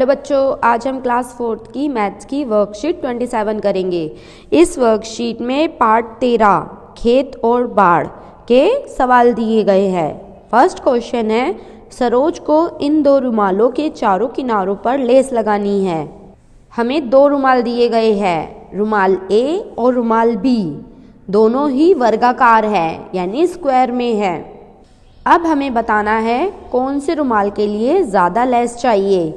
Hello बच्चों, आज हम क्लास 4th की मैथ्स की वर्कशीट 27 करेंगे। इस वर्कशीट में पार्ट 13 खेत और बाढ़ के सवाल दिए गए हैं। फर्स्ट क्वेश्चन है, सरोज को इन दो रुमालों के चारों किनारों पर लेस लगानी है। हमें दो रुमाल दिए गए हैं, रुमाल ए और रुमाल बी। दोनों ही वर्गाकार है यानी स्क्वायर में है। अब हमें बताना है कौन से रुमाल के लिए ज़्यादा लेस चाहिए।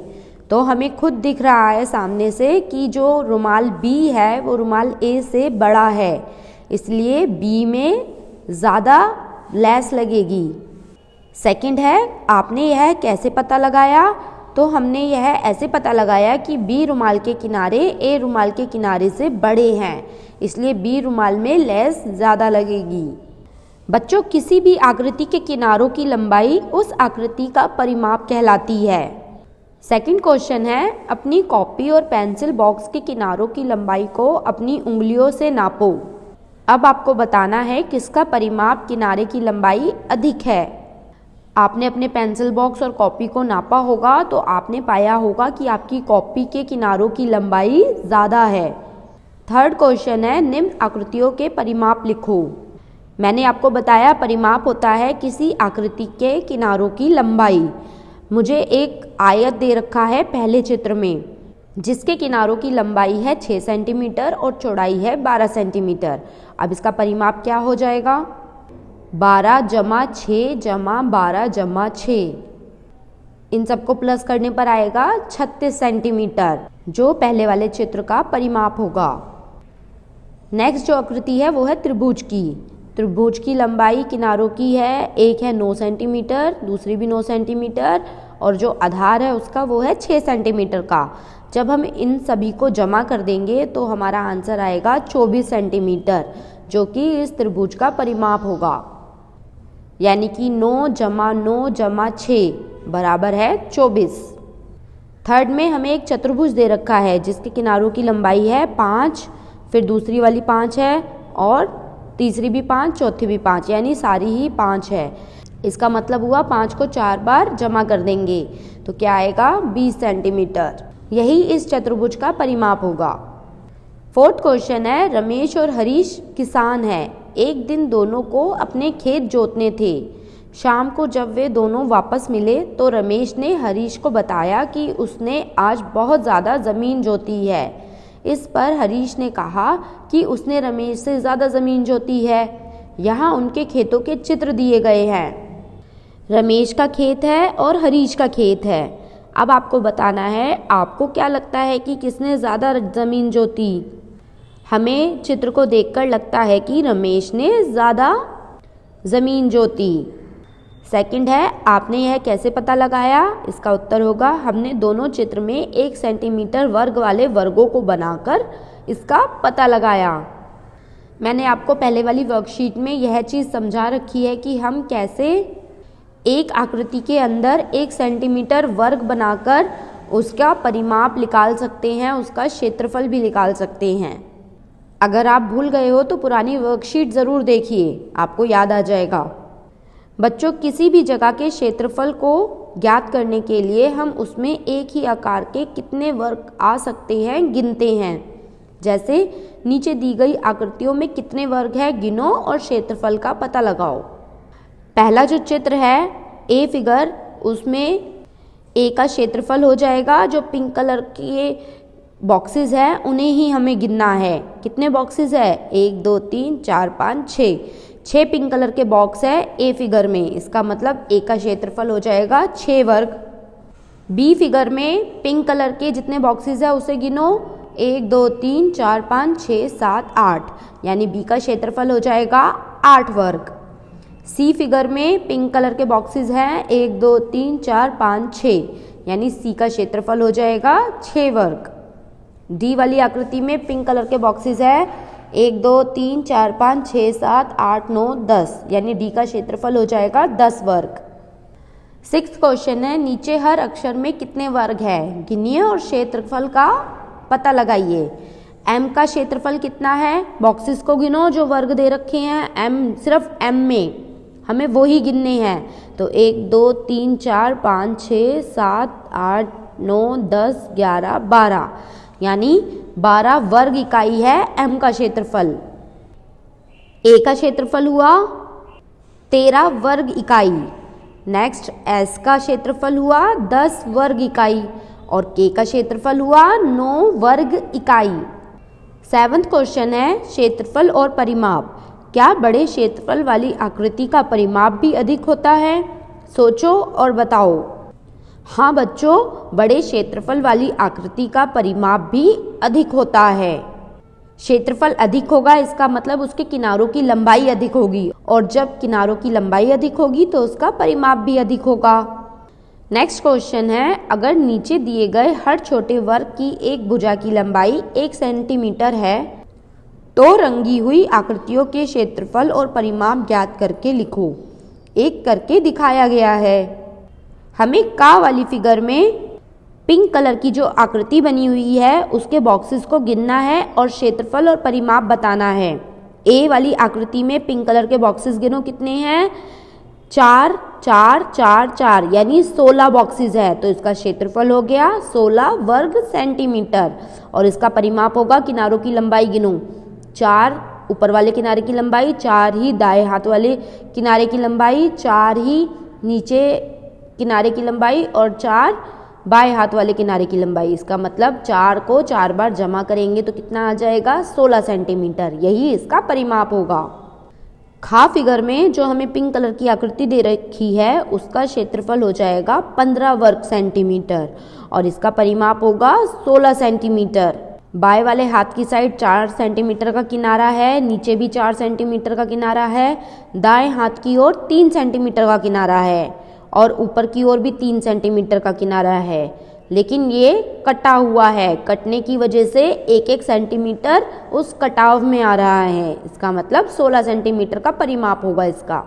तो हमें खुद दिख रहा है सामने से कि जो रुमाल बी है वो रुमाल ए से बड़ा है, इसलिए बी में ज़्यादा लेस लगेगी। सेकंड है, आपने यह कैसे पता लगाया? तो हमने यह ऐसे पता लगाया कि बी रुमाल के किनारे ए रुमाल के किनारे से बड़े हैं, इसलिए बी रुमाल में लेस ज़्यादा लगेगी। बच्चों, किसी भी आकृति के किनारों की लंबाई उस आकृति का परिमाप कहलाती है। सेकंड क्वेश्चन है, अपनी कॉपी और पेंसिल बॉक्स के किनारों की लंबाई को अपनी उंगलियों से नापो। अब आपको बताना है किसका परिमाप किनारे की लंबाई अधिक है। आपने अपने पेंसिल बॉक्स और कॉपी को नापा होगा तो आपने पाया होगा कि आपकी कॉपी के किनारों की लंबाई ज़्यादा है। थर्ड क्वेश्चन है, निम्न आकृतियों के परिमाप लिखो। मैंने आपको बताया परिमाप होता है किसी आकृति के किनारों की लंबाई। मुझे एक आयत दे रखा है पहले चित्र में, जिसके किनारों की लंबाई है 6 सेंटीमीटर और चौड़ाई है 12 सेंटीमीटर। अब इसका परिमाप क्या हो जाएगा? 12 जमा 6 जमा 12 जमा 6। इन सबको प्लस करने पर आएगा 36 सेंटीमीटर, जो पहले वाले चित्र का परिमाप होगा। नेक्स्ट जो आकृति है वो है त्रिभुज की। त्रिभुज की लंबाई किनारों की है, एक है 9 सेंटीमीटर, दूसरी भी 9 सेंटीमीटर और जो आधार है उसका वो है 6 सेंटीमीटर का। जब हम इन सभी को जमा कर देंगे तो हमारा आंसर आएगा 24 सेंटीमीटर, जो कि इस त्रिभुज का परिमाप होगा। यानी कि 9 जमा 9 जमा 6 बराबर है 24। थर्ड में हमें एक चतुर्भुज दे रखा है जिसके किनारों की लंबाई है 5, फिर दूसरी वाली 5 है और तीसरी भी 5, चौथी भी 5, यानी सारी ही 5 है। इसका मतलब हुआ 5 को 4 बार जमा कर देंगे तो क्या आएगा? 20 सेंटीमीटर। यही इस चतुर्भुज का परिमाप होगा। फोर्थ क्वेश्चन है, रमेश और हरीश किसान हैं। एक दिन दोनों को अपने खेत जोतने थे। शाम को जब वे दोनों वापस मिले तो रमेश ने हरीश को बताया कि उसने आज बहुत ज़्यादा ज़मीन जोती है। इस पर हरीश ने कहा कि उसने रमेश से ज़्यादा ज़मीन जोती है। यहाँ उनके खेतों के चित्र दिए गए हैं। रमेश का खेत है और हरीश का खेत है। अब आपको बताना है आपको क्या लगता है कि किसने ज़्यादा ज़मीन जोती। हमें चित्र को देखकर लगता है कि रमेश ने ज़्यादा ज़मीन जोती। सेकंड है, आपने यह कैसे पता लगाया? इसका उत्तर होगा हमने दोनों चित्र में 1 सेंटीमीटर वर्ग वाले वर्गों को बनाकर इसका पता लगाया। मैंने आपको पहले वाली वर्कशीट में यह चीज़ समझा रखी है कि हम कैसे एक आकृति के अंदर 1 सेंटीमीटर वर्ग बनाकर उसका परिमाप निकाल सकते हैं, उसका क्षेत्रफल भी निकाल सकते हैं। अगर आप भूल गए हो तो पुरानी वर्कशीट ज़रूर देखिए, आपको याद आ जाएगा। बच्चों, किसी भी जगह के क्षेत्रफल को ज्ञात करने के लिए हम उसमें एक ही आकार के कितने वर्ग आ सकते हैं गिनते हैं। जैसे नीचे दी गई आकृतियों में कितने वर्ग है गिनो और क्षेत्रफल का पता लगाओ। पहला जो चित्र है ए फिगर, उसमें ए का क्षेत्रफल हो जाएगा। जो पिंक कलर के बॉक्सेस है उन्हें ही हमें गिनना है। कितने बॉक्सेस है? 1 2 3 4 5 6 पिंक कलर के बॉक्स है ए फिगर में। इसका मतलब ए का क्षेत्रफल हो जाएगा 6 वर्ग। बी फिगर में पिंक कलर के जितने बॉक्सेस है उसे गिनो, 1 2 3 4 5 6 7 8, यानी बी का क्षेत्रफल हो जाएगा 8 वर्ग। सी फिगर में पिंक कलर के बॉक्सेस हैं 1 2 3 4 5 6, यानी सी का क्षेत्रफल हो जाएगा 6 वर्ग। डी वाली आकृति में पिंक कलर के बॉक्सेस है 1 2 3 4 5 6 7 8 9 10, यानी डी का क्षेत्रफल हो जाएगा 10 वर्ग। सिक्स्थ क्वेश्चन है, नीचे हर अक्षर में कितने वर्ग है गिनिए और क्षेत्रफल का पता लगाइए। एम का क्षेत्रफल कितना है? बॉक्सेस को गिनो जो वर्ग दे रखे हैं एम, सिर्फ एम में हमें वो ही गिनने हैं। तो 1 2 3 4 5 6 7 8 9, 10, 11, 12 यानी 12 वर्ग इकाई है m का क्षेत्रफल। a का क्षेत्रफल हुआ 13 वर्ग इकाई। नेक्स्ट s का क्षेत्रफल हुआ 10 वर्ग इकाई और k का क्षेत्रफल हुआ 9 वर्ग इकाई। 7वां क्वेश्चन है क्षेत्रफल और परिमाप। क्या बड़े क्षेत्रफल वाली आकृति का परिमाप भी अधिक होता है? सोचो और बताओ। हाँ बच्चों, बड़े क्षेत्रफल वाली आकृति का परिमाप भी अधिक होता है। क्षेत्रफल अधिक होगा इसका मतलब उसके किनारों की लंबाई अधिक होगी और जब किनारों की लंबाई अधिक होगी तो उसका परिमाप भी अधिक होगा। नेक्स्ट क्वेश्चन है, अगर नीचे दिए गए हर छोटे वर्ग की एक भुजा की लंबाई 1 सेंटीमीटर है तो रंगी हुई आकृतियों के क्षेत्रफल और परिमाप ज्ञात करके लिखो। एक करके दिखाया गया है। हमें का वाली फिगर में पिंक कलर की जो आकृति बनी हुई है उसके बॉक्सेस को गिनना है और क्षेत्रफल और परिमाप बताना है। ए वाली आकृति में पिंक कलर के बॉक्सेस गिनो कितने हैं? 4, 4, 4, 4 यानी 16 बॉक्सेस है तो इसका क्षेत्रफल हो गया 16 वर्ग सेंटीमीटर और इसका परिमाप होगा, किनारों की लंबाई गिनो, 4 ऊपर वाले किनारे की लंबाई, 4 ही दाएं हाथ वाले किनारे की लंबाई, 4 ही नीचे किनारे की लंबाई और 4 बाएं हाथ वाले किनारे की लंबाई। इसका मतलब 4 को 4 बार जमा करेंगे तो कितना आ जाएगा? 16 सेंटीमीटर। यही इसका परिमाप होगा। खा फिगर में जो हमें पिंक कलर की आकृति दे रखी है उसका क्षेत्रफल हो जाएगा 15 वर्ग सेंटीमीटर और इसका परिमाप होगा 16 सेंटीमीटर। बाएं वाले हाथ की साइड 4 सेंटीमीटर का किनारा है, नीचे भी 4 सेंटीमीटर का किनारा है, दाएं हाथ की ओर 3 सेंटीमीटर का किनारा है और ऊपर की ओर भी 3 सेंटीमीटर का किनारा है, लेकिन ये कटा हुआ है। कटने की वजह से 1-1 सेंटीमीटर उस कटाव में आ रहा है। इसका मतलब 16 सेंटीमीटर का परिमाप होगा इसका।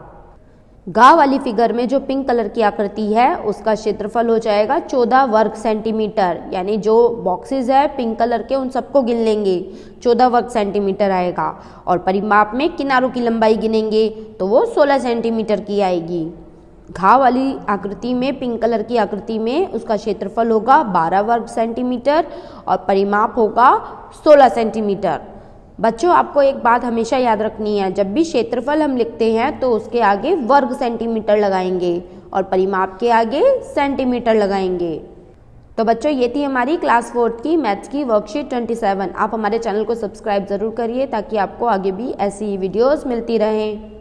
गा वाली फिगर में जो पिंक कलर की आकृति है उसका क्षेत्रफल हो जाएगा 14 वर्ग सेंटीमीटर, यानी जो बॉक्सेस है पिंक कलर के उन सबको गिन लेंगे, 14 वर्ग सेंटीमीटर आएगा और परिमाप में किनारों की लंबाई गिनेंगे तो वो 16 सेंटीमीटर की आएगी। घा वाली आकृति में पिंक कलर की आकृति में उसका क्षेत्रफल होगा 12 वर्ग सेंटीमीटर और परिमाप होगा 16 सेंटीमीटर। बच्चों, आपको एक बात हमेशा याद रखनी है, जब भी क्षेत्रफल हम लिखते हैं तो उसके आगे वर्ग सेंटीमीटर लगाएंगे और परिमाप के आगे सेंटीमीटर लगाएंगे। तो बच्चों, ये थी हमारी क्लास 4 की मैथ्स की वर्कशीट 27। आप हमारे चैनल को सब्सक्राइब ज़रूर करिए ताकि आपको आगे भी ऐसी वीडियोस मिलती रहें।